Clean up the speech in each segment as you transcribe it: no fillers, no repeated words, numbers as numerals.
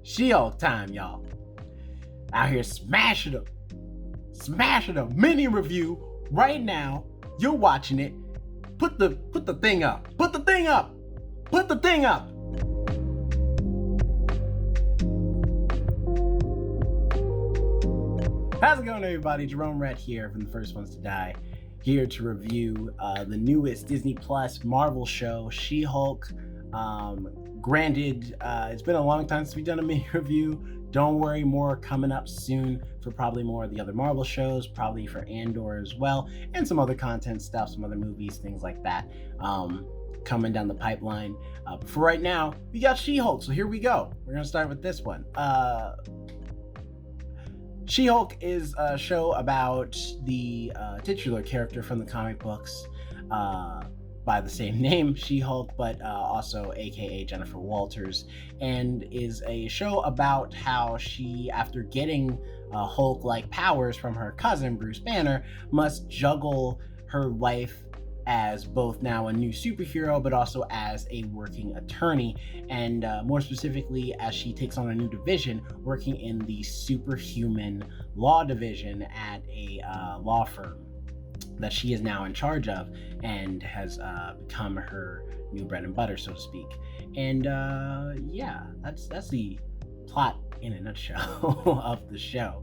She-Hulk time, y'all. Out here smashing them. Mini review right now. You're watching it. Put the thing up. Put the thing up. How's it going, everybody? Jerome Red here from The First Ones to Die, here to review the newest Disney Plus Marvel show, She-Hulk. Granted, it's been a long time since we've done a mini review. Don't worry, more coming up soon for probably more of the other Marvel shows, probably for Andor as well, and some other content stuff, some other movies, things like that, coming down the pipeline. But for right now, we got She-Hulk, so here we go. We're going to start with this one. She-Hulk is a show about the titular character from the comic books, by the same name, She-Hulk, but also aka Jennifer Walters, and is a show about how she, after getting Hulk-like powers from her cousin Bruce Banner, must juggle her life as both now a new superhero, but also as a working attorney, and more specifically, as she takes on a new division, working in the superhuman law division at a law firm that she is now in charge of and has become her new bread and butter, so to speak. And yeah, that's the plot in a nutshell of the show.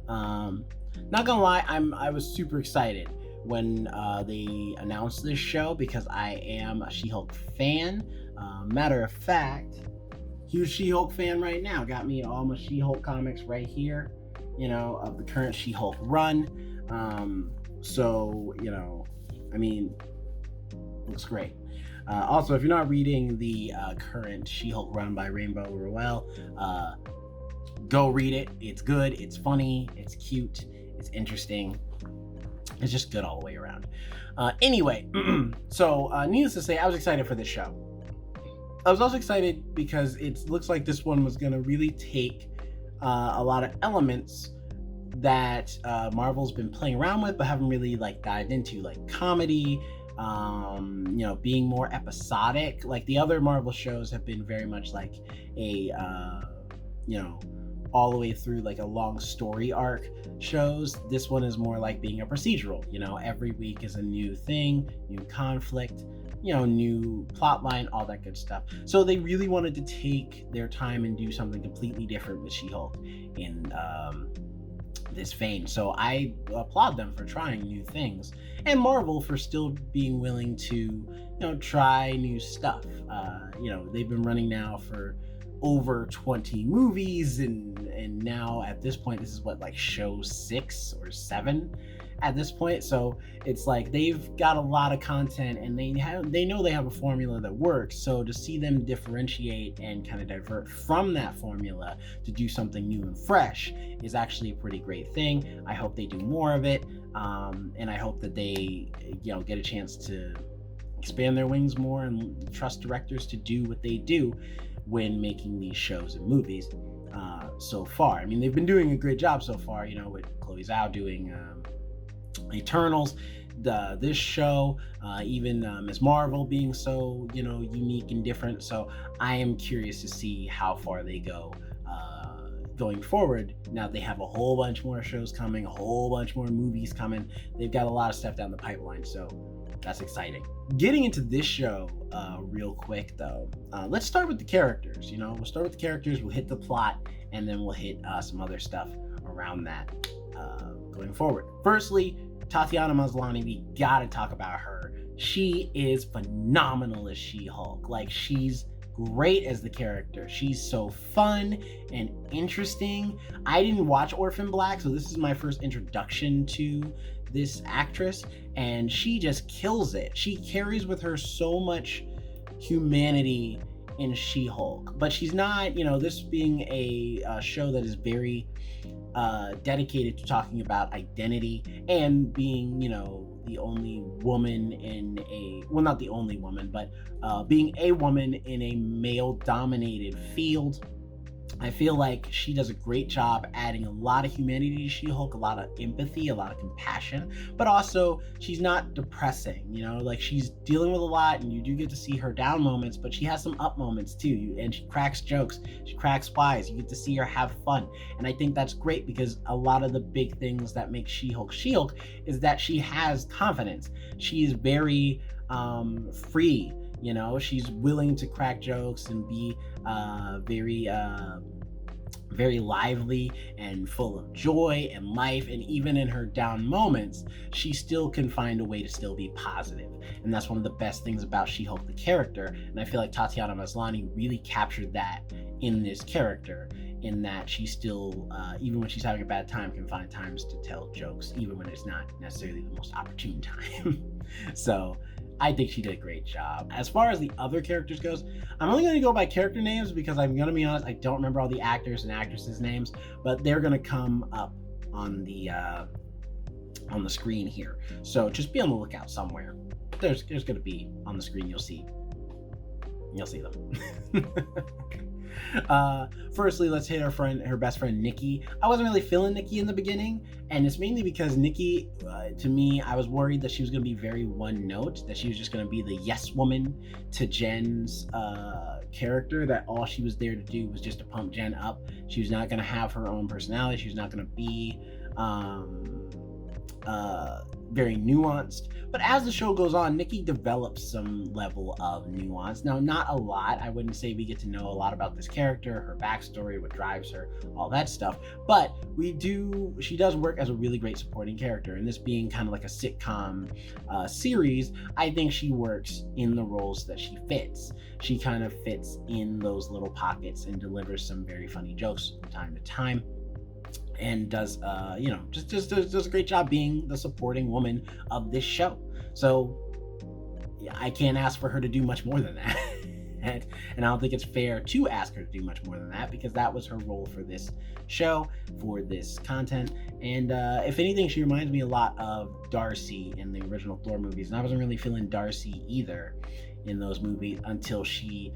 Not gonna lie, I was super excited when they announced this show because I am a She-Hulk fan. Matter of fact, huge She-Hulk fan right now. Got me all my She-Hulk comics right here, of the current She-Hulk run. So, I mean, looks great. Also, if you're not reading the current She-Hulk run by Rainbow Rowell, go read it. It's good, it's funny, it's cute, it's interesting. It's just good all the way around. Anyway, so needless to say, I was excited for this show. I was also excited because it looks like this one was going to really take a lot of elements that Marvel's been playing around with but haven't really dived into, like comedy, being more episodic. Like the other Marvel shows have been very much like a all the way through like a long story arc shows. This one is more like being a procedural. Every week is a new thing, new conflict, new plot line, all that good stuff. So they really wanted to take their time and do something completely different with She-Hulk in this vein. So I applaud them for trying new things, and Marvel for still being willing to try new stuff. They've been running now for over 20 movies, and now at this point, this is what, like show 6 or 7 at this point. So it's like they've got a lot of content, and they know they have a formula that works. So to see them differentiate and kind of divert from that formula to do something new and fresh is actually a pretty great thing. I hope they do more of it, and I hope that they get a chance to expand their wings more and trust directors to do what they do when making these shows and movies. So far, I mean, they've been doing a great job so far, with Chloe Zhao doing Eternals, this show, even Ms. Marvel being so unique and different. So I am curious to see how far they go going forward. Now they have a whole bunch more shows coming, a whole bunch more movies coming. They've got a lot of stuff down the pipeline, so that's exciting. Getting into this show real quick though, let's start with the characters. We'll start with the characters, we'll hit the plot, and then we'll hit some other stuff around that going forward. Firstly, Tatiana Maslany, we gotta talk about her. She is phenomenal as She-Hulk. Like, she's great as the character. She's so fun and interesting. I didn't watch Orphan Black, so this is my first introduction to this actress, and she just kills it. She carries with her so much humanity in She-Hulk, but she's not, this being a show that is very dedicated to talking about identity and being, the only woman in not the only woman, but being a woman in a male-dominated field. I feel like she does a great job adding a lot of humanity to She-Hulk, a lot of empathy, a lot of compassion, but also she's not depressing, like she's dealing with a lot and you do get to see her down moments, but she has some up moments too. And she cracks jokes, she cracks wise. You get to see her have fun. And I think that's great because a lot of the big things that make She-Hulk She-Hulk is that she has confidence. She is very free. She's willing to crack jokes and be very lively and full of joy and life. And even in her down moments, she still can find a way to still be positive. And that's one of the best things about She-Hulk, the character. And I feel like Tatiana Maslany really captured that in this character, in that she still, even when she's having a bad time, can find times to tell jokes, even when it's not necessarily the most opportune time. So I think she did a great job. As far as the other characters goes, I'm only going to go by character names because I'm going to be honest, I don't remember all the actors and actresses' names, but they're going to come up on the screen here. So just be on the lookout somewhere. There's going to be on the screen. You'll see them. Firstly, let's hit her best friend Nikki. I wasn't really feeling Nikki in the beginning, and it's mainly because Nikki, to me, I was worried that she was going to be very one note, that she was just going to be the yes woman to Jen's character, that all she was there to do was just to pump Jen up. She was not going to have her own personality. She was not going to be very nuanced. But as the show goes on, Nikki develops some level of nuance. Now, not a lot. I wouldn't say we get to know a lot about this character, her backstory, what drives her, all that stuff. But she does work as a really great supporting character. And this being kind of like a sitcom series, I think she works in the roles that she fits. She kind of fits in those little pockets and delivers some very funny jokes from time to time. And does just does a great job being the supporting woman of this show. So yeah, I can't ask for her to do much more than that. And I don't think it's fair to ask her to do much more than that, because that was her role for this show, for this content. And if anything, she reminds me a lot of Darcy in the original Thor movies, and I wasn't really feeling Darcy either in those movies until she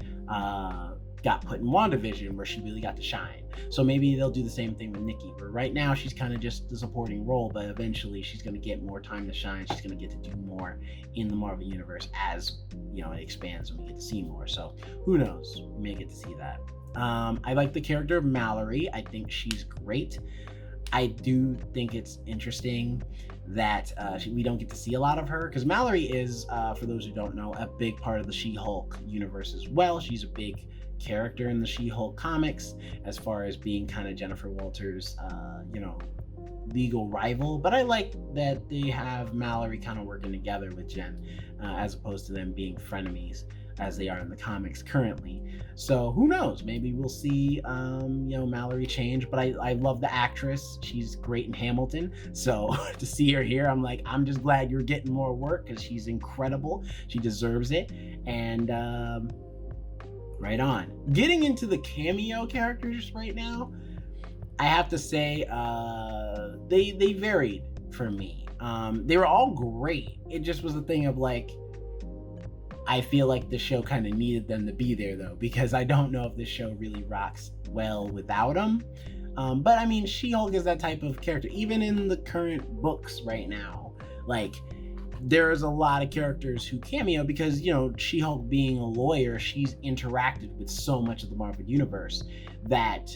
got put in WandaVision, where she really got to shine. So maybe they'll do the same thing with Nikki, where right now she's kind of just the supporting role, but eventually she's going to get more time to shine. She's going to get to do more in the Marvel Universe as it expands and we get to see more. So who knows? We may get to see that. I like the character of Mallory. I think she's great. I do think it's interesting that we don't get to see a lot of her, because Mallory is, for those who don't know, a big part of the She-Hulk universe as well. She's a big character in the She-Hulk comics, as far as being kind of Jennifer Walters' legal rival. But I like that they have Mallory kind of working together with Jen, as opposed to them being frenemies as they are in the comics currently. So who knows, maybe we'll see Mallory change. But I love the actress. She's great in Hamilton, so to see her here, I'm just glad you're getting more work, because she's incredible. She deserves it. And right on. Getting into the cameo characters right now, I have to say they varied for me. They were all great. It just was a thing of I feel like the show kind of needed them to be there, though, because I don't know if this show really rocks well without them. But I mean, She-Hulk is that type of character. Even in the current books right now, there's a lot of characters who cameo because, She-Hulk being a lawyer, she's interacted with so much of the Marvel Universe that,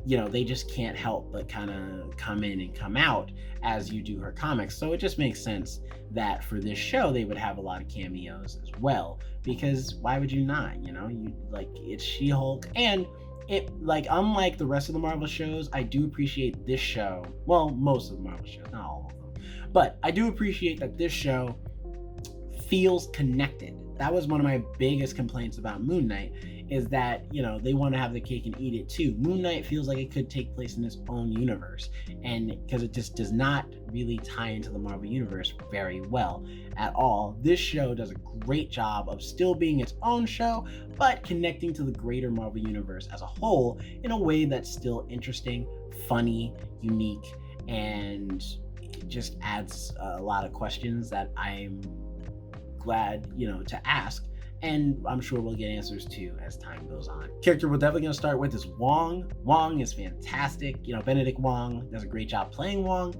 they just can't help but kind of come in and come out as you do her comics. So it just makes sense that for this show, they would have a lot of cameos as well, because why would you not? It's She-Hulk, and it, unlike the rest of the Marvel shows, I do appreciate this show. Well, most of the Marvel shows, not all of them, but I do appreciate that this show feels connected. That was one of my biggest complaints about Moon Knight, is that, they want to have the cake and eat it too. Moon Knight feels like it could take place in its own universe, and because it just does not really tie into the Marvel Universe very well at all. This show does a great job of still being its own show, but connecting to the greater Marvel Universe as a whole in a way that's still interesting, funny, unique, and it just adds a lot of questions that I'm glad, to ask And I'm sure we'll get answers too as time goes on. Character we're definitely going to start with is Wong. Wong is fantastic. Benedict Wong does a great job playing Wong.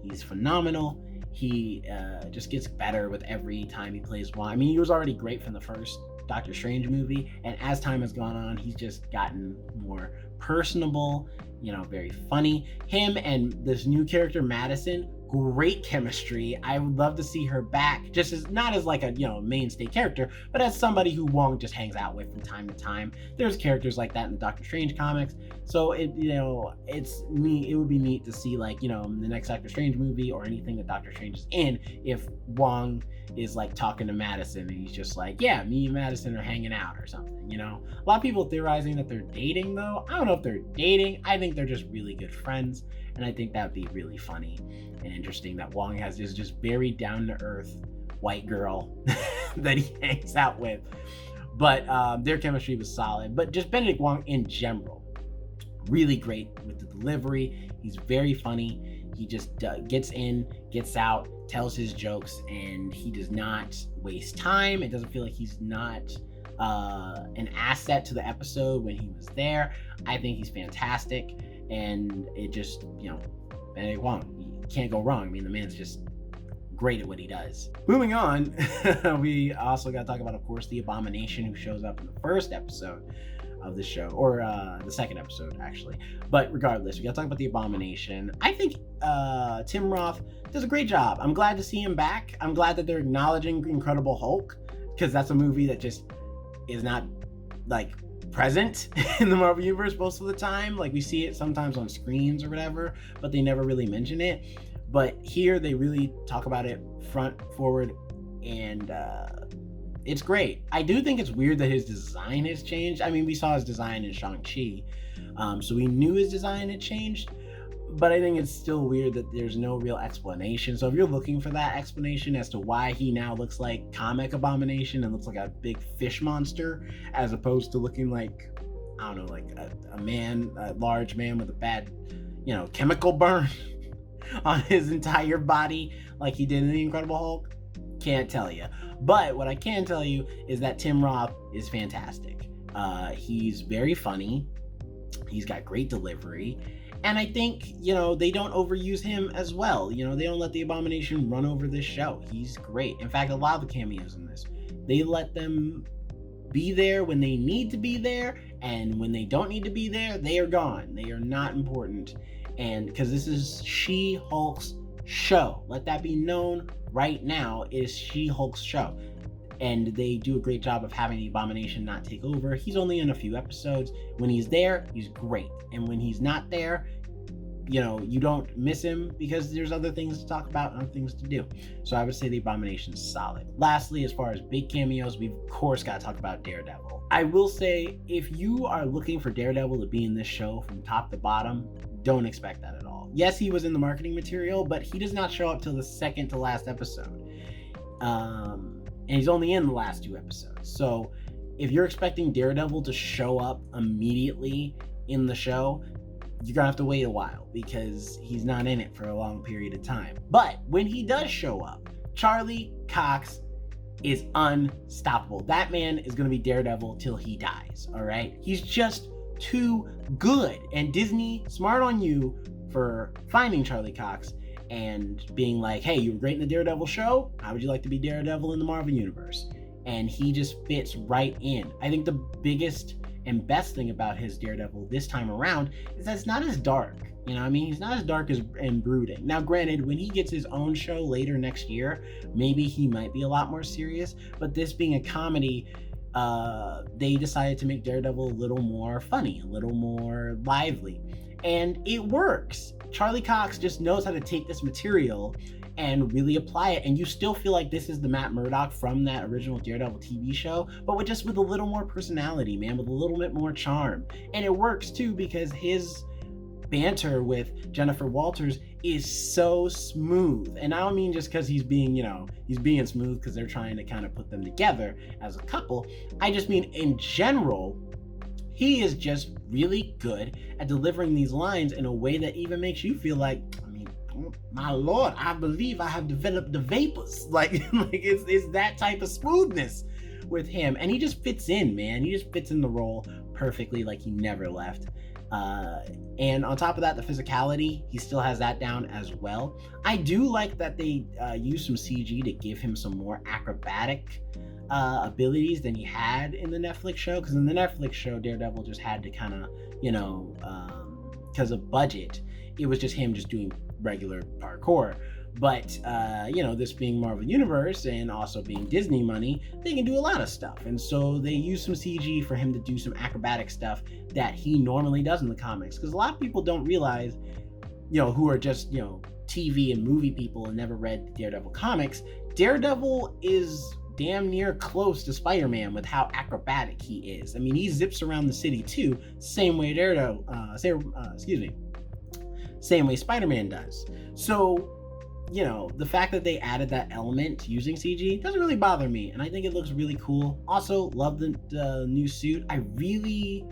He's phenomenal. He just gets better with every time he plays Wong. I mean, he was already great from the first Doctor Strange movie, and as time has gone on, he's just gotten more personable, very funny. Him and this new character, Madison, great chemistry. I would love to see her back, just as not as like a mainstay character, but as somebody who Wong just hangs out with from time to time. There's characters like that in the Doctor Strange comics, so it's neat. It would be neat to see in the next Doctor Strange movie or anything that Doctor Strange is in, if Wong is like talking to Madison and he's just like, yeah, me and Madison are hanging out or something. A lot of people theorizing that they're dating, though. I don't know if they're dating. I think they're just really good friends, and I think that would be really funny and interesting that Wong has this just very down-to-earth white girl that he hangs out with. But their chemistry was solid. But just Benedict Wong in general, really great with the delivery. He's very funny. He just gets in, gets out, tells his jokes, and he does not waste time. It doesn't feel like he's not an asset to the episode when he was there. I think he's fantastic, and it just, Benedict Wong, you can't go wrong. I mean, the man's just great at what he does. Moving on, we also got to talk about, of course, the Abomination, who shows up in the first episode of the show, or the second episode, actually. But regardless, we got to talk about the Abomination. I think Tim Roth does a great job. I'm glad to see him back. I'm glad that they're acknowledging Incredible Hulk, because that's a movie that just is not present in the Marvel Universe most of the time. We see it sometimes on screens or whatever, but they never really mention it. But here they really talk about it front forward, and it's great. I do think it's weird that his design has changed. I mean, we saw his design in Shang-Chi, so we knew his design had changed, but I think it's still weird that there's no real explanation. So if you're looking for that explanation as to why he now looks like comic Abomination and looks like a big fish monster, as opposed to looking like, I don't know, like a large man with a bad, chemical burn on his entire body like he did in the Incredible Hulk, can't tell you. But what I can tell you is that Tim Roth is fantastic. He's very funny. He's got great delivery. And I think, they don't overuse him as well. They don't let the Abomination run over this show. He's great. In fact, a lot of the cameos in this, they let them be there when they need to be there. And when they don't need to be there, they are gone. They are not important. And because this is She-Hulk's show. Let that be known right now. It is She-Hulk's show. And they do a great job of having the Abomination not take over. He's only in a few episodes. When he's there, he's great. And when he's not there, you don't miss him because there's other things to talk about and other things to do. So I would say the Abomination's solid. Lastly, as far as big cameos, we've of course got to talk about Daredevil. I will say, if you are looking for Daredevil to be in this show from top to bottom, don't expect that at all. Yes, he was in the marketing material, but he does not show up till the second to last episode. And he's only in the last 2 episodes. So if you're expecting Daredevil to show up immediately in the show, you're gonna have to wait a while because he's not in it for a long period of time. But when he does show up, Charlie Cox is unstoppable. That man is gonna be Daredevil till he dies, all right? He's just too good. And Disney, smart on you for finding Charlie Cox and being like, hey, you were great in the Daredevil show. How would you like to be Daredevil in the Marvel Universe? And he just fits right in. I think the biggest and best thing about his Daredevil this time around is that it's not as dark. He's not as dark and brooding. Now, granted, when he gets his own show later next year, maybe he might be a lot more serious. But this being a comedy, they decided to make Daredevil a little more funny, a little more lively. And it works. Charlie Cox just knows how to take this material and really apply it, and you still feel like this is the Matt Murdock from that original Daredevil TV show, but with a little more personality, man, with a little bit more charm. And it works too because his banter with Jennifer Walters is so smooth. And I don't mean just because he's being smooth because they're trying to kind of put them together as a couple. I just mean in general, he is just really good at delivering these lines in a way that even makes you feel like, my Lord, I believe I have developed the vapors. It's that type of smoothness with him, and he just fits in, man. He just fits in the role perfectly, like he never left. And on top of that, the physicality, he still has that down as well. I do like that they use some CG to give him some more acrobatic abilities than he had in the Netflix show, because in the Netflix show, Daredevil just had to kind of, because of budget, it was just him just doing regular parkour. But this being Marvel Universe and also being Disney money, they can do a lot of stuff. And so they use some CG for him to do some acrobatic stuff that he normally does in the comics. Because a lot of people don't realize, who are just, TV and movie people and never read Daredevil comics, Daredevil is damn near close to Spider-Man with how acrobatic he is. I mean, he zips around the city too, same way same way Spider-Man does. So, the fact that they added that element using CG doesn't really bother me, and I think it looks really cool. Also, love the new suit. I really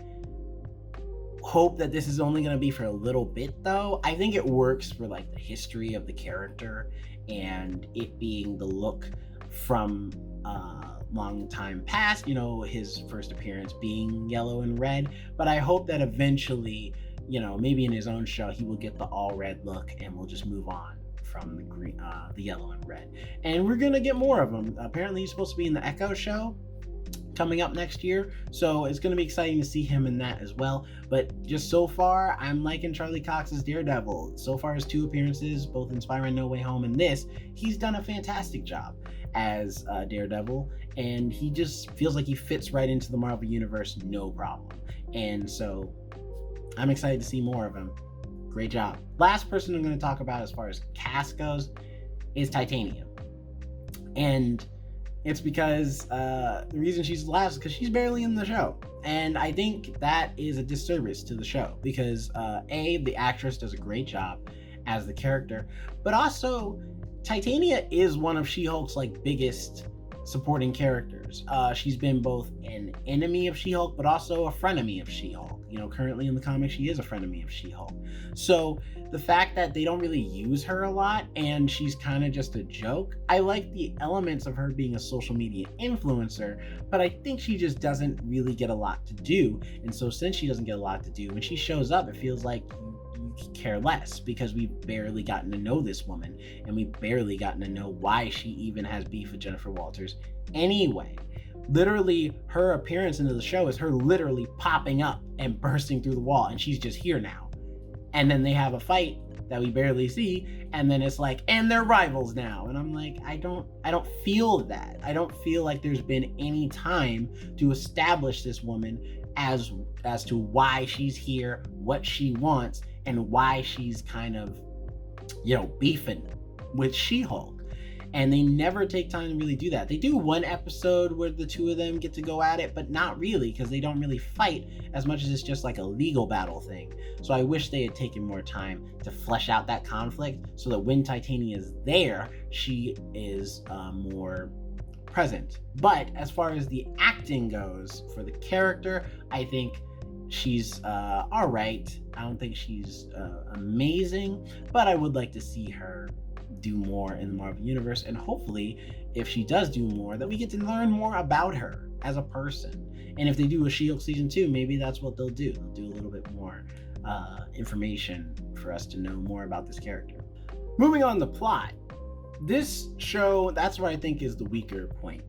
hope that this is only going to be for a little bit, though. I think it works for like the history of the character and it being the look from long time past, his first appearance being yellow and red. But I hope that eventually, maybe in his own show, he will get the all red look and we'll just move on from the green, the yellow and red. And we're gonna get more of him. Apparently he's supposed to be in the Echo show coming up next year, so it's gonna be exciting to see him in that as well. But just so far, I'm liking Charlie Cox's Daredevil. So far, his 2 appearances, both in Spider-Man No Way Home and this, he's done a fantastic job as Daredevil, and he just feels like he fits right into the Marvel Universe, no problem. And so I'm excited to see more of him. Great job. Last person I'm going to talk about as far as cast goes is Titania. And it's because the reason she's last is because she's barely in the show. And I think that is a disservice to the show because the actress does a great job as the character, but also Titania is one of She-Hulk's biggest supporting characters. She's been both an enemy of She-Hulk, but also a frenemy of She-Hulk. Currently in the comics, she is a frenemy of She-Hulk. So the fact that they don't really use her a lot and she's kind of just a joke, I like the elements of her being a social media influencer, but I think she just doesn't really get a lot to do. And so since she doesn't get a lot to do, when she shows up, it feels like you care less because we've barely gotten to know this woman and we've barely gotten to know why she even has beef with Jennifer Walters anyway. Literally, her appearance into the show is her literally popping up and bursting through the wall, and she's just here now. And then they have a fight that we barely see, and then it's like, and they're rivals now. And I'm like, I don't feel that. I don't feel like there's been any time to establish this woman as to why she's here, what she wants, and why she's kind of, beefing with She-Hulk. And they never take time to really do that. They do one episode where the two of them get to go at it, but not really, because they don't really fight as much as it's just like a legal battle thing. So I wish they had taken more time to flesh out that conflict so that when Titania is there, she is more present. But as far as the acting goes for the character, I think she's all right. I don't think she's amazing, but I would like to see her do more in the Marvel Universe, and hopefully if she does do more, that we get to learn more about her as a person. And if they do a She-Hulk season 2, maybe that's what they'll do. They'll do a little bit more information for us to know more about this character. Moving on to plot, this show, that's what I think is the weaker point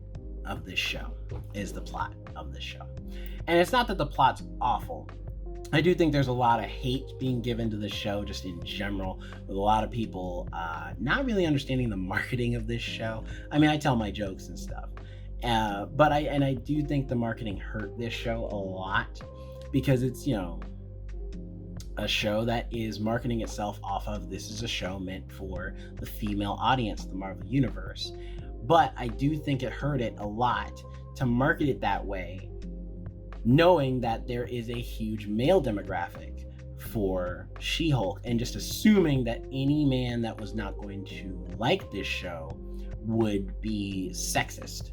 of this show, is the plot of this show. And it's not that the plot's awful. I do think there's a lot of hate being given to the show just in general, with a lot of people not really understanding the marketing of this show. I mean, I tell my jokes and stuff, but I do think the marketing hurt this show a lot because it's, a show that is marketing itself off of, this is a show meant for the female audience of the Marvel Universe. But I do think it hurt it a lot to market it that way, knowing that there is a huge male demographic for She-Hulk, and just assuming that any man that was not going to like this show would be sexist.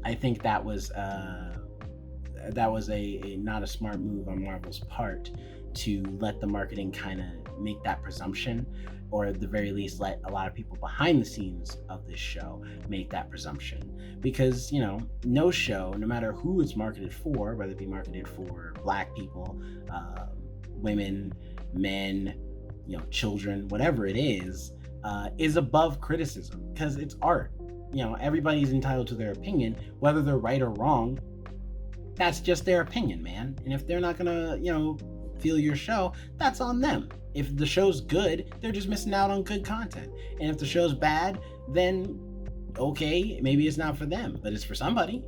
I think that was a not a smart move on Marvel's part to let the marketing kind of make that presumption, or at the very least let a lot of people behind the scenes of this show make that presumption. Because, no show, no matter who it's marketed for, whether it be marketed for Black people, women, men, children, whatever it is above criticism, because it's art. Everybody's entitled to their opinion, whether they're right or wrong. That's just their opinion, man. And if they're not gonna, feel your show, that's on them. If the show's good, they're just missing out on good content. And if the show's bad, then okay, maybe it's not for them, but it's for somebody.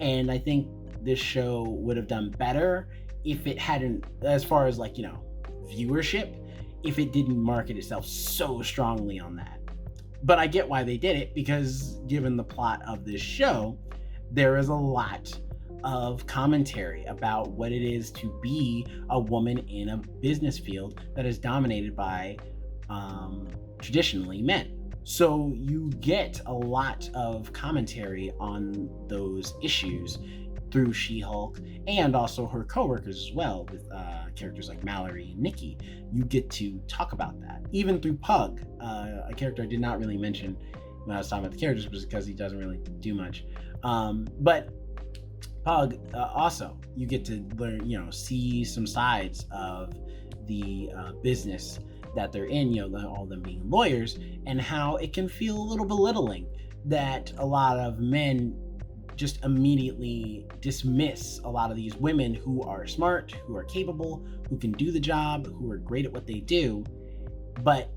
And I think this show would have done better if it hadn't, as far as viewership, if it didn't market itself so strongly on that. But I get why they did it, because given the plot of this show, there is a lot of commentary about what it is to be a woman in a business field that is dominated by traditionally men. So you get a lot of commentary on those issues through She-Hulk and also her co-workers as well, with characters like Mallory and Nikki. You get to talk about that. Even through Pug, a character I did not really mention when I was talking about the characters, because he doesn't really do much. But Pug, also, you get to learn, see some sides of the business that they're in, all them being lawyers, and how it can feel a little belittling that a lot of men just immediately dismiss a lot of these women who are smart, who are capable, who can do the job, who are great at what they do, but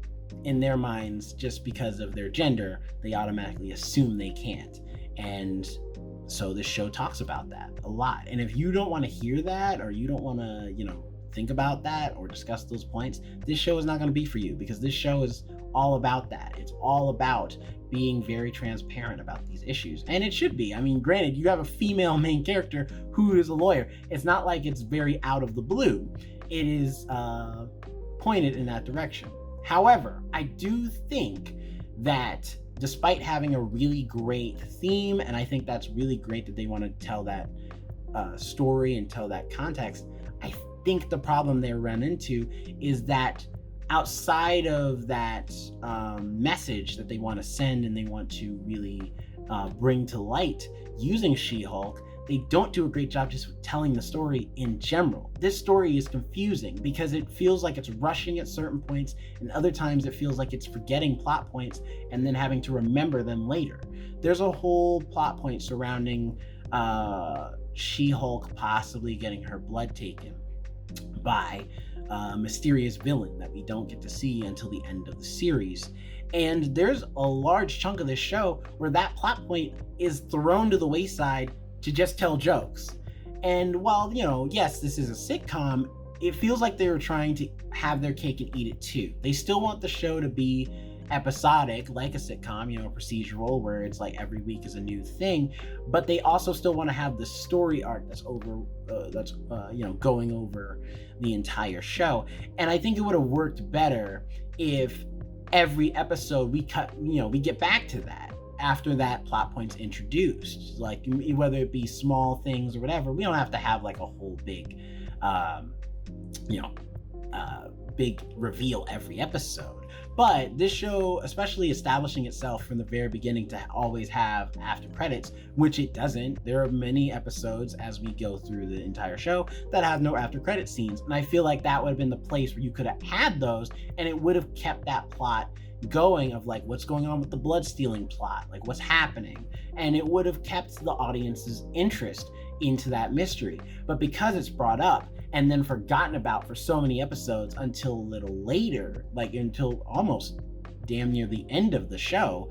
in their minds, just because of their gender, they automatically assume they can't. And so this show talks about that a lot. And if you don't want to hear that, or you don't want to, think about that or discuss those points, this show is not going to be for you, because this show is all about that. It's all about being very transparent about these issues. And it should be. I mean, granted, you have a female main character who is a lawyer. It's not like it's very out of the blue. It is pointed in that direction. However, I do think that despite having a really great theme, and I think that's really great that they want to tell that story and tell that context, I think the problem they run into is that outside of that message that they want to send and they want to really bring to light using She-Hulk, they don't do a great job just telling the story in general. This story is confusing because it feels like it's rushing at certain points, and other times it feels like it's forgetting plot points and then having to remember them later. There's a whole plot point surrounding She-Hulk possibly getting her blood taken by a mysterious villain that we don't get to see until the end of the series. And there's a large chunk of this show where that plot point is thrown to the wayside to just tell jokes. And while, yes, this is a sitcom, it feels like they were trying to have their cake and eat it too. They still want the show to be episodic, like a sitcom, procedural, where it's like every week is a new thing, but they also still want to have the story arc that's going over the entire show. And I think it would have worked better if every episode we get back to that after that plot point's introduced, like whether it be small things or whatever. We don't have to have like a whole big big reveal every episode. But this show, especially establishing itself from the very beginning to always have after credits, which it doesn't. There are many episodes as we go through the entire show that have no after credit scenes. And I feel like that would have been the place where you could have had those, and it would have kept that plot going of like what's going on with the blood stealing plot, like what's happening. And it would have kept the audience's interest into that mystery. But because it's brought up and then forgotten about for so many episodes until a little later, like until almost damn near the end of the show,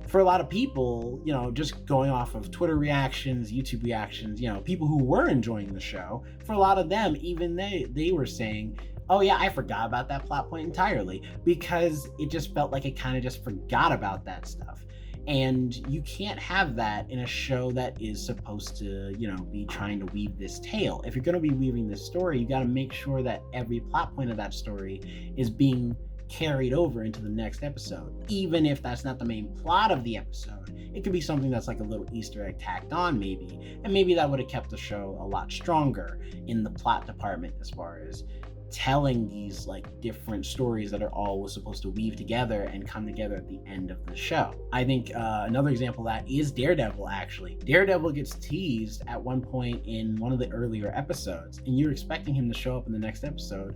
for a lot of people, just going off of Twitter reactions, YouTube reactions, people who were enjoying the show, for a lot of them, even they were saying, oh yeah, I forgot about that plot point entirely, because it just felt like it kind of just forgot about that stuff. And you can't have that in a show that is supposed to, be trying to weave this tale. If you're going to be weaving this story, you got to make sure that every plot point of that story is being carried over into the next episode. Even if that's not the main plot of the episode, it could be something that's like a little Easter egg tacked on maybe. And maybe that would have kept the show a lot stronger in the plot department as far as telling these like different stories that are all supposed to weave together and come together at the end of the show. I think another example of that is Daredevil. Actually, Daredevil gets teased at one point in one of the earlier episodes, and you're expecting him to show up in the next episode,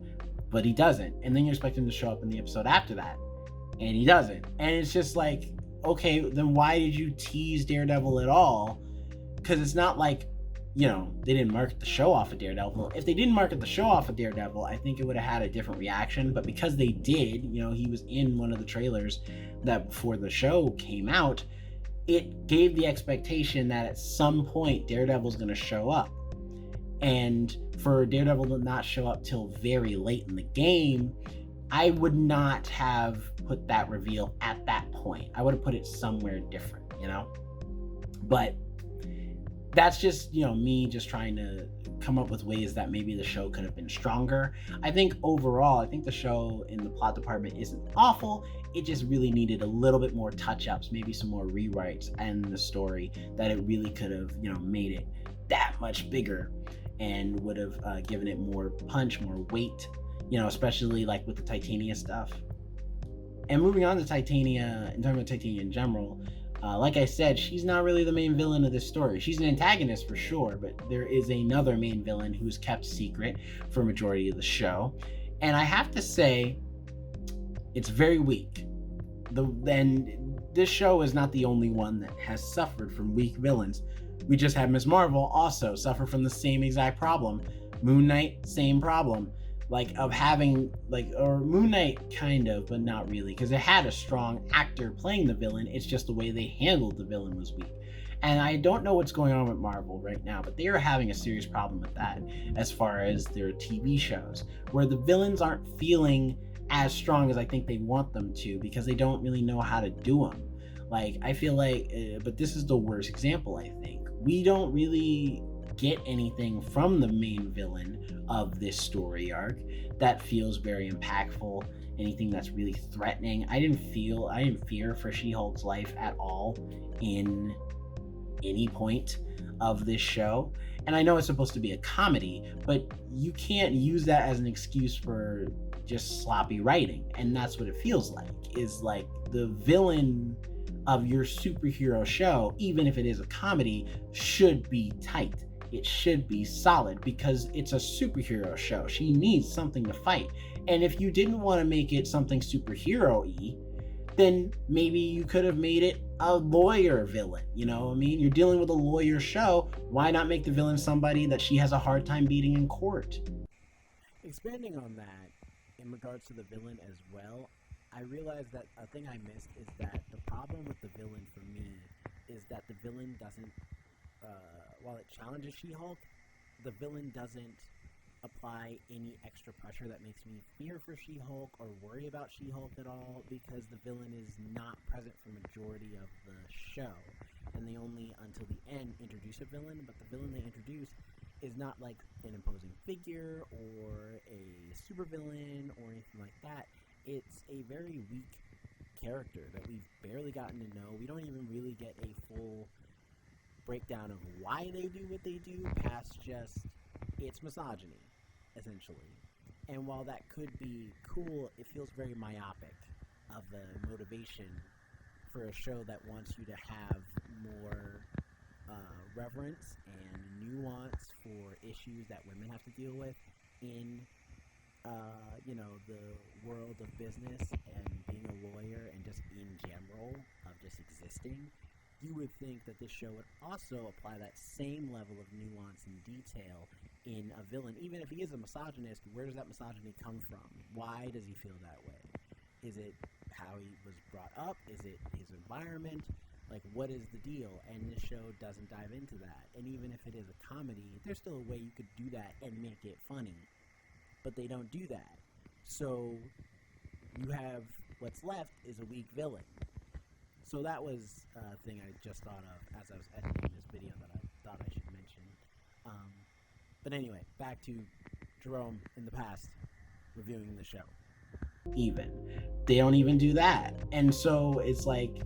but he doesn't. And then you're expecting him to show up in the episode after that, and he doesn't. And it's just like, okay, then why did you tease Daredevil at all? Because it's not like, you know, they didn't market the show off of Daredevil. If they didn't market the show off of Daredevil, I think it would have had a different reaction. But because they did, you know, he was in one of the trailers that before the show came out, it gave the expectation that at some point Daredevil's going to show up. And for Daredevil to not show up till very late in the game, I would not have put that reveal at that point. I would have put it somewhere different, you know? But that's just, you know, me just trying to come up with ways that maybe the show could have been stronger. I think overall, I think the show in the plot department isn't awful. It just really needed a little bit more touch-ups, maybe some more rewrites and the story, that it really could have, you know, made it that much bigger and would have given it more punch, more weight, you know, especially like with the Titania stuff. And moving on to Titania, and talking about Titania in general, like I said, she's not really the main villain of this story. She's an antagonist for sure, but there is another main villain who's kept secret for a majority of the show. And I have to say, it's very weak. And this show is not the only one that has suffered from weak villains. We just had Ms. Marvel also suffer from the same exact problem. Moon Knight, same problem. Like of having like, or Moon Knight kind of, but not really, because it had a strong actor playing the villain. It's just the way they handled the villain was weak. And I don't know what's going on with Marvel right now, but they are having a serious problem with that as far as their TV shows, where the villains aren't feeling as strong as I think they want them to, because they don't really know how to do them. Like, I feel like, but this is the worst example, I think. We don't really get anything from the main villain of this story arc that feels very impactful, anything that's really threatening. I didn't fear for She-Hulk's life at all in any point of this show. And I know it's supposed to be a comedy, but you can't use that as an excuse for just sloppy writing. And that's what it feels like, is like the villain of your superhero show, even if it is a comedy, should be tight. It should be solid, because it's a superhero show. She needs something to fight. And if you didn't want to make it something superhero-y, then maybe you could have made it a lawyer villain. You know what I mean? You're dealing with a lawyer show. Why not make the villain somebody that she has a hard time beating in court? Expanding on that, in regards to the villain as well, I realized that a thing I missed is that the problem with the villain for me is that the villain doesn't, while it challenges She-Hulk, the villain doesn't apply any extra pressure that makes me fear for She-Hulk or worry about She-Hulk at all, because the villain is not present for majority of the show. And they only, until the end, introduce a villain, but the villain they introduce is not like an imposing figure or a supervillain or anything like that. It's a very weak character that we've barely gotten to know. We don't even really get a full breakdown of why they do what they do, past just it's misogyny, essentially. And while that could be cool, it feels very myopic of a motivation for a show that wants you to have more reverence and nuance for issues that women have to deal with in the world of business and being a lawyer and just in general of just existing. You would think that this show would also apply that same level of nuance and detail in a villain. Even if he is a misogynist, where does that misogyny come from? Why does he feel that way? Is it how he was brought up? Is it his environment? Like, what is the deal? And this show doesn't dive into that. And even if it is a comedy, there's still a way you could do that and make it funny. But they don't do that. So you have, what's left is a weak villain. So that was a thing I just thought of as I was editing this video that I thought I should mention. But anyway, back to Jerome in the past reviewing the show. They don't even do that. And so it's like,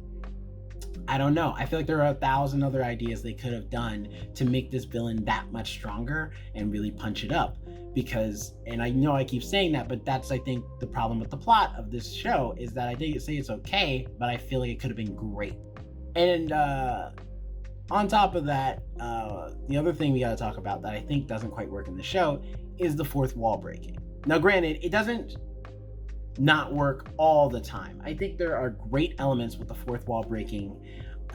I don't know. I feel like there are 1,000 other ideas they could have done to make this villain that much stronger and really punch it up. because, and I know I keep saying that, but that's, I think, the problem with the plot of this show, is that I think say it's okay, but I feel like it could have been great. And on top of that, the other thing we got to talk about that I think doesn't quite work in the show is the fourth wall breaking. Now, granted, it doesn't not work all the time. I think there are great elements with the fourth wall breaking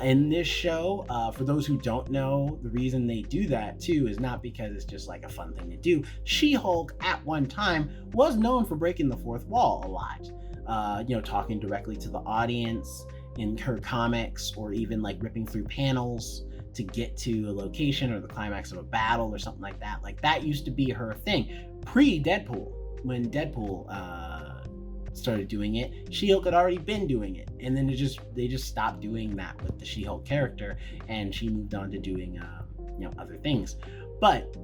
in this show. For those who don't know, the reason they do that too is not because it's just like a fun thing to do. She-Hulk at one time was known for breaking the fourth wall a lot. Talking directly to the audience in her comics, or even like ripping through panels to get to a location or the climax of a battle or something like that. Like, that used to be her thing pre-Deadpool. When Deadpool started doing it, She-Hulk had already been doing it, and then they just stopped doing that with the She-Hulk character, and she moved on to doing other things. But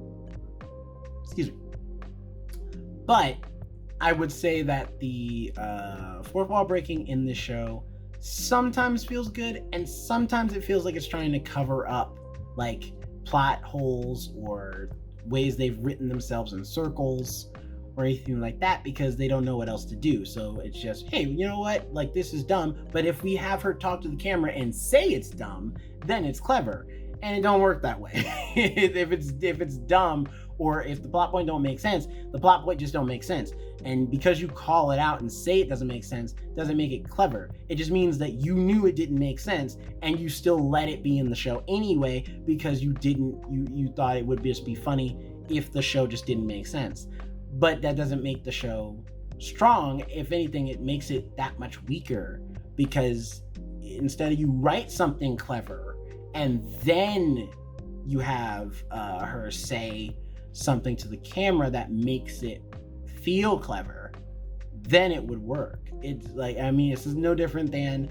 I would say that the fourth wall breaking in this show sometimes feels good, and sometimes it feels like it's trying to cover up like plot holes or ways they've written themselves in circles or anything like that, because they don't know what else to do. So it's just, hey, you know what, like, this is dumb, but if we have her talk to the camera and say it's dumb, then it's clever. And it don't work that way. if it's dumb, or if the plot point don't make sense, the plot point just don't make sense. And because you call it out and say it doesn't make sense, doesn't make it clever. It just means that you knew it didn't make sense, and you still let it be in the show anyway, because you thought it would just be funny if the show just didn't make sense. But that doesn't make the show strong. If anything, it makes it that much weaker, because instead of you write something clever and then you have her say something to the camera that makes it feel clever, then it would work. It's like, I mean, this is no different than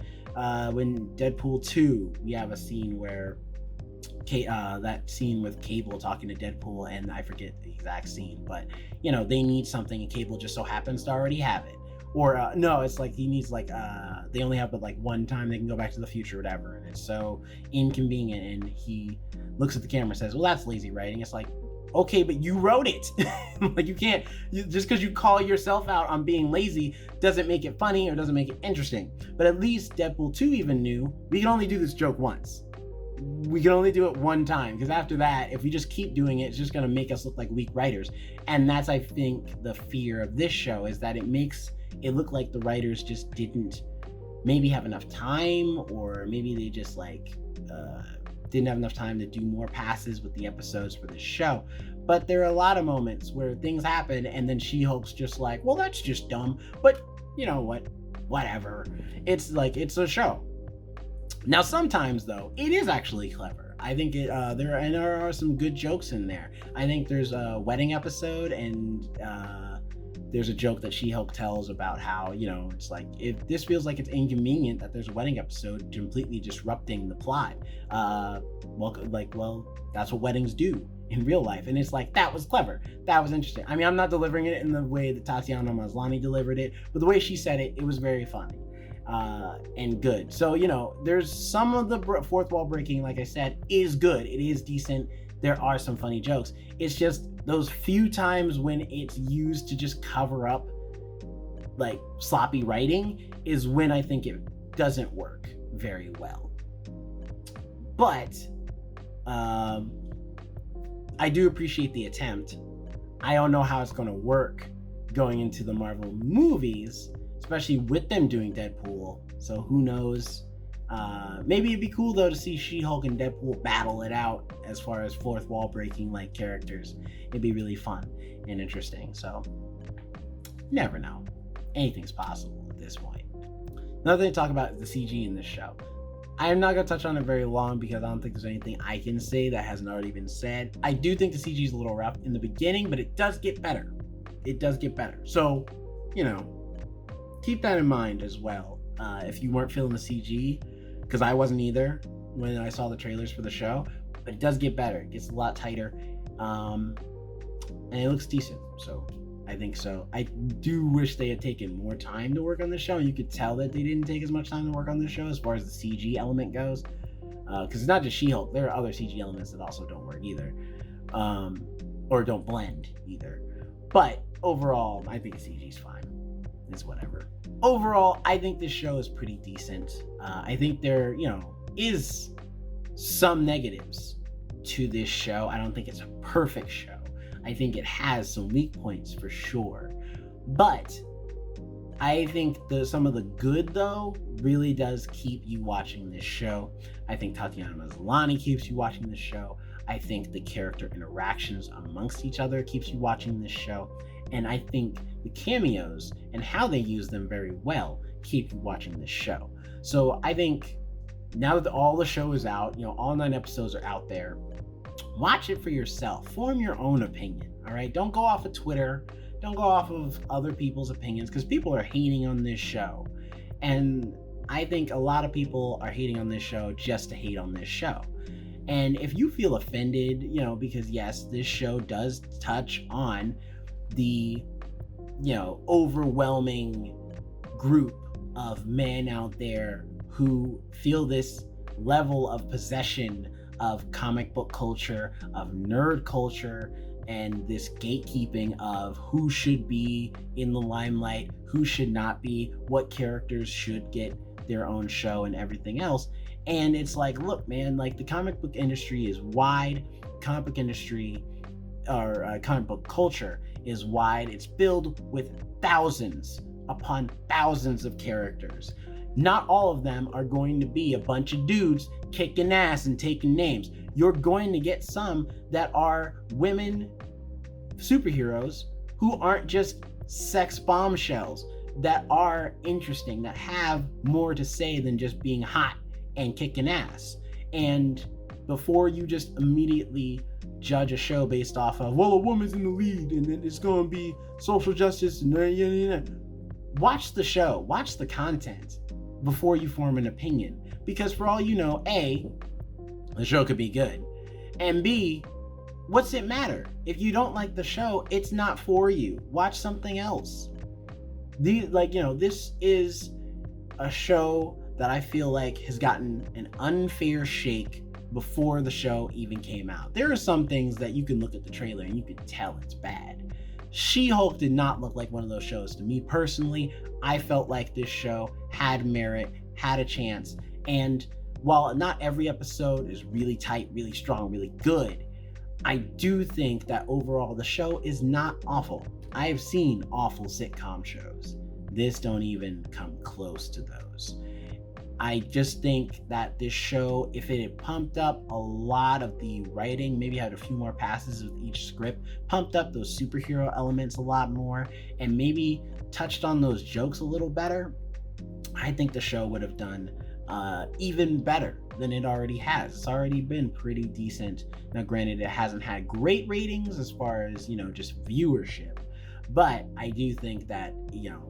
when Deadpool 2, we have a scene where that scene with Cable talking to Deadpool, and I forget the exact scene, but they need something and Cable just so happens to already have it. Or no, it's like he needs like they only have but like one time they can go back to the future or whatever, and it's so inconvenient, and he looks at the camera and says, well, that's lazy writing. It's like, okay, but you wrote it. Like, you can't, just because you call yourself out on being lazy doesn't make it funny or doesn't make it interesting. But at least Deadpool 2 even knew we can only do this joke once. We can only do it one time, because after that, if we just keep doing it, it's just going to make us look like weak writers. And that's, I think, the fear of this show, is that it makes it look like the writers just didn't maybe have enough time, or maybe they just didn't have enough time to do more passes with the episodes for this show. But there are a lot of moments where things happen and then She-Hulk's just like, well, that's just dumb, but you know what, whatever. It's like, it's a show. Now, sometimes though, it is actually clever. I think there are some good jokes in there. I think there's a wedding episode, and there's a joke that She-Hulk tells about how, it's like, if this feels like it's inconvenient that there's a wedding episode completely disrupting the plot. Well, that's what weddings do in real life. And it's like, that was clever. That was interesting. I mean, I'm not delivering it in the way that Tatiana Maslany delivered it, but the way she said it, it was very funny and good. So, there's some of the fourth wall breaking, like I said, is good. It is decent. There are some funny jokes. It's just those few times when it's used to just cover up like sloppy writing is when I think it doesn't work very well. But I do appreciate the attempt. I don't know how it's going to work going into the Marvel movies, especially with them doing Deadpool. So who knows? Maybe it'd be cool though to see She-Hulk and Deadpool battle it out as far as fourth wall breaking like characters. It'd be really fun and interesting. So never know. Anything's possible at this point. Another thing to talk about is the CG in this show. I am not going to touch on it very long because I don't think there's anything I can say that hasn't already been said. I do think the CG is a little rough in the beginning, but it does get better. It does get better. So, keep that in mind as well. If you weren't feeling the CG, because I wasn't either when I saw the trailers for the show, but it does get better. It gets a lot tighter, and it looks decent. So I think so. I do wish they had taken more time to work on the show. You could tell that they didn't take as much time to work on the show as far as the CG element goes, because it's not just She-Hulk. There are other CG elements that also don't work either, or don't blend either. But overall, I think CG's fine. It's whatever. Overall, I think this show is pretty decent. I think there, is some negatives to this show. I don't think it's a perfect show. I think it has some weak points for sure. But I think some of the good, though, really does keep you watching this show. I think Tatiana Maslany keeps you watching this show. I think the character interactions amongst each other keeps you watching this show. And I think the cameos and how they use them very well keep you watching this show. So I think now that all the show is out, all 9 episodes are out there, watch it for yourself. Form your own opinion, all right? Don't go off of Twitter. Don't go off of other people's opinions, because people are hating on this show. And I think a lot of people are hating on this show just to hate on this show. And if you feel offended, because yes, this show does touch on the, overwhelming group of men out there who feel this level of possession of comic book culture, of nerd culture, and this gatekeeping of who should be in the limelight, who should not be, what characters should get their own show and everything else. And it's like, look, man, like the comic book industry is wide. Comic book industry or comic book culture is wide. It's filled with thousands upon thousands of characters. Not all of them are going to be a bunch of dudes kicking ass and taking names. You're going to get some that are women superheroes who aren't just sex bombshells, that are interesting, that have more to say than just being hot and kicking ass. And before you just immediately judge a show based off of, well, a woman's in the lead and then it's going to be social justice and watch the show, watch the content before you form an opinion. Because for all you know, A, the show could be good, and B, what's it matter? If you don't like the show, it's not for you. Watch something else. This is a show that I feel like has gotten an unfair shake before the show even came out. There are some things that you can look at the trailer and you can tell it's bad. She-Hulk did not look like one of those shows to me personally. I felt like this show had merit, had a chance, and while not every episode is really tight, really strong, really good, I do think that overall the show is not awful. I have seen awful sitcom shows. This don't even come close to those. I just think that this show, if it had pumped up a lot of the writing, maybe had a few more passes with each script, pumped up those superhero elements a lot more, and maybe touched on those jokes a little better, I think the show would have done even better than it already has. It's already been pretty decent. Now, granted, it hasn't had great ratings as far as, just viewership. But I do think that,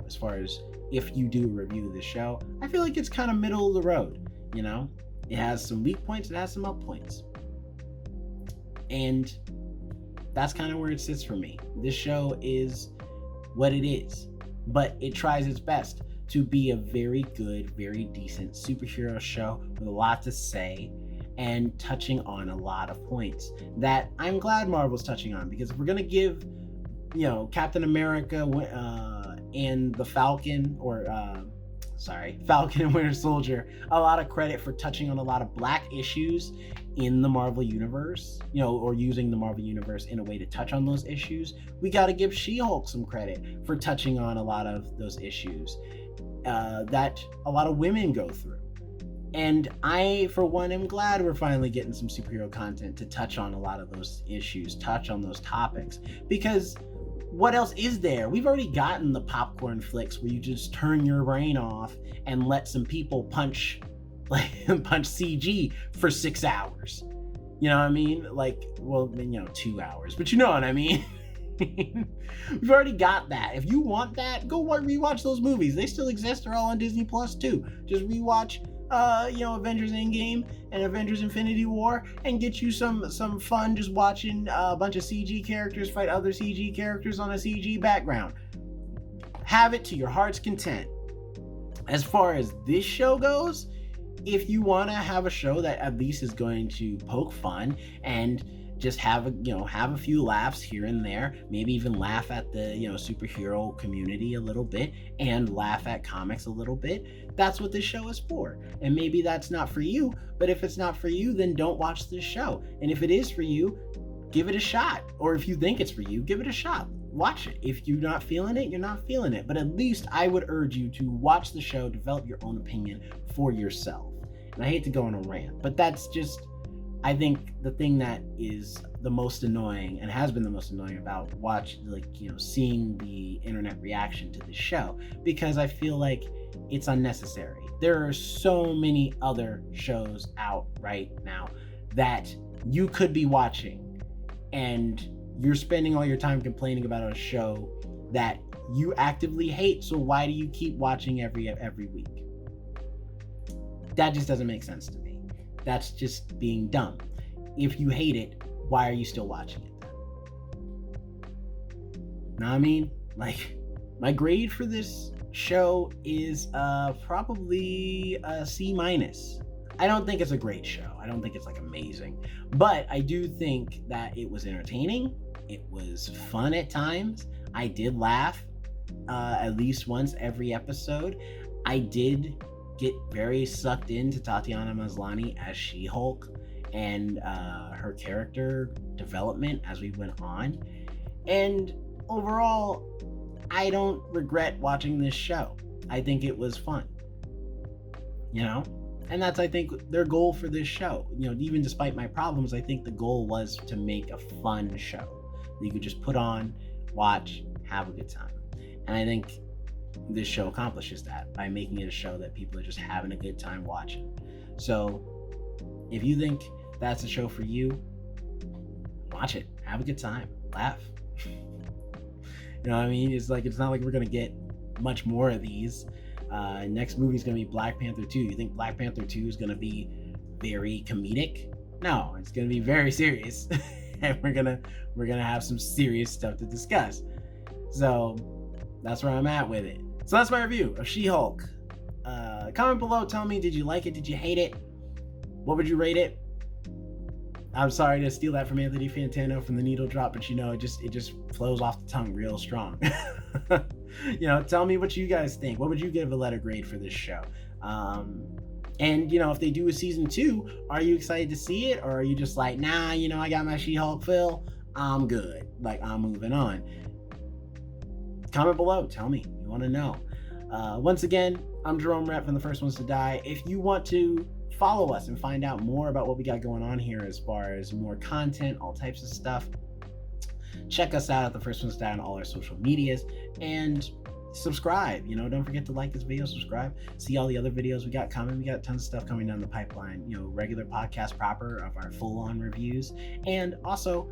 as far as if you do review the show, I feel like it's kind of middle of the road, It has some weak points, it has some up points. And that's kind of where it sits for me. This show is what it is, but it tries its best to be a very good, very decent superhero show with a lot to say and touching on a lot of points that I'm glad Marvel's touching on, because if we're going to give, Captain America and the Falcon, Falcon and Winter Soldier, a lot of credit for touching on a lot of black issues in the Marvel Universe, or using the Marvel Universe in a way to touch on those issues, we got to give She-Hulk some credit for touching on a lot of those issues that a lot of women go through. And I, for one, am glad we're finally getting some superhero content to touch on a lot of those issues, touch on those topics, because what else is there? We've already gotten the popcorn flicks where you just turn your brain off and let some people punch CG for 6 hours. You know what I mean? 2 hours, but you know what I mean? We've already got that. If you want that, go rewatch those movies. They still exist. They're all on Disney Plus too. Just rewatch Avengers Endgame and Avengers Infinity War and get you some fun just watching a bunch of CG characters fight other CG characters on a CG background. Have it to your heart's content. As far as this show goes, if you want to have a show that at least is going to poke fun and just have a few laughs here and there, maybe even laugh at the superhero community a little bit and laugh at comics a little bit. That's what this show is for. And maybe that's not for you, but if it's not for you, then don't watch this show. And if it is for you, give it a shot. Or if you think it's for you, give it a shot. Watch it. If you're not feeling it, you're not feeling it. But at least I would urge you to watch the show, develop your own opinion for yourself. And I hate to go on a rant, but that's just, I think, the thing that is the most annoying and has been the most annoying about seeing the internet reaction to the show, because I feel like it's unnecessary. There are so many other shows out right now that you could be watching, and you're spending all your time complaining about a show that you actively hate. So why do you keep watching every week? That just doesn't make sense to me. That's just being dumb. If you hate it, why are you still watching it then? Know what I mean? Like, my grade for this show is probably a C-. I don't think it's a great show. I don't think it's like amazing, but I do think that it was entertaining. It was fun at times. I did laugh at least once every episode. I did get very sucked into Tatiana Maslany as She-Hulk and her character development as we went on. And overall, I don't regret watching this show. I think it was fun. And that's, I think, their goal for this show. Even despite my problems, I think the goal was to make a fun show that you could just put on, watch, have a good time. And I think this show accomplishes that by making it a show that people are just having a good time watching. So if you think that's a show for you, watch it, have a good time, laugh. You know what I mean? It's not like we're gonna get much more of these. Next movie is gonna be Black Panther 2. You think Black Panther 2 is gonna be very comedic? No, it's gonna be very serious. And we're gonna have some serious stuff to discuss. So that's where I'm at with it. So that's my review of She-Hulk. Comment below, tell me, did you like it? Did you hate it? What would you rate it? I'm sorry to steal that from Anthony Fantano from the Needle Drop, but it just flows off the tongue real strong. Tell me what you guys think. What would you give a letter grade for this show? And if they do a season 2, are you excited to see it, or are you just like, nah, I got my She-Hulk fill, I'm good, like I'm moving on? Comment below, tell me, you want to know. Once again, I'm Jerome Rep from The First Ones to Die. If you want to follow us and find out more about what we got going on here as far as more content, all types of stuff, check us out at The First Ones to Die on all our social medias, and subscribe. Don't forget to like this video, subscribe, see all the other videos we got coming. We got tons of stuff coming down the pipeline, regular podcast proper of our full-on reviews, and also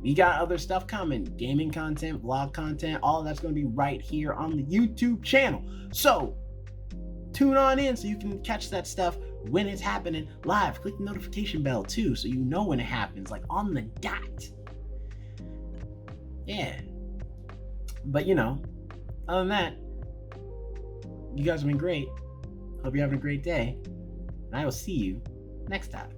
we got other stuff coming, gaming content, vlog content, all of that's going to be right here on the YouTube channel. So tune on in so you can catch that stuff when it's happening live. Click the notification bell too, so you know when it happens, like on the dot. Yeah. But other than that, you guys have been great. Hope you're having a great day. And I will see you next time.